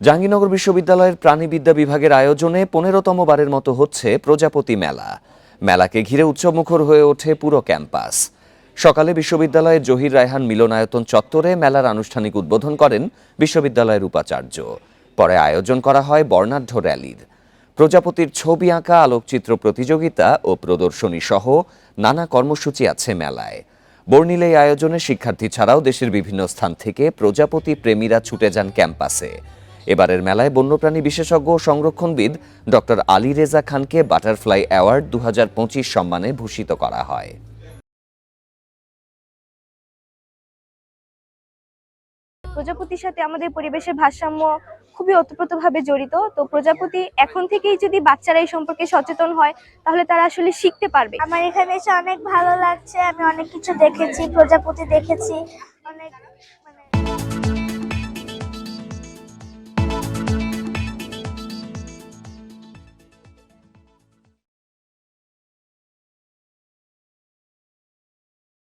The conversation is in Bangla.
জাহাঙ্গীরনগর বিশ্ববিদ্যালয়ের প্রাণীবিদ্যা বিভাগের আয়োজনে ১৫তম বারের মতো হচ্ছে প্রজাপতি মেলা। মেলাকে ঘিরে উৎসবমুখর হয়ে ওঠে পুরো ক্যাম্পাস। সকালে বিশ্ববিদ্যালয়ের জহির রায়হান মিলনায়তন চত্বরে মেলার আনুষ্ঠানিক উদ্বোধন করেন বিশ্ববিদ্যালয়ের উপাচার্য। পরে আয়োজন করা হয় বর্ণাঢ্য র্যালির। প্রজাপতির ছবি আঁকা, আলোকচিত্র প্রতিযোগিতা ও প্রদর্শনী সহ নানা কর্মসূচি আছে মেলায়। বর্ণিল এই আয়োজনে শিক্ষার্থী ছাড়াও দেশের বিভিন্ন স্থান থেকে প্রজাপতি প্রেমীরা ছুটে যান ক্যাম্পাসে। এবারের মেলায় বন্যপ্রাণী বিশেষজ্ঞ ও সংরক্ষণবিদ ডক্টর আলী রেজা খানকে বাটারফ্লাই অ্যাওয়ার্ড ২০২৫ সম্মানে ভূষিত করা হয়। প্রজাপতির সাথে আমাদের পরিবেশের ভারসাম্য খুবই ওতপ্রোতভাবে জড়িত। তো প্রজাপতি এখন থেকেই যদি বাচ্চারা এই সম্পর্কে সচেতন হয় তাহলে তারা আসলে শিখতে পারবে। আমার এখানে এসে অনেক ভালো লাগছে। আমি অনেক কিছু দেখেছি, প্রজাপতি দেখেছি, অনেক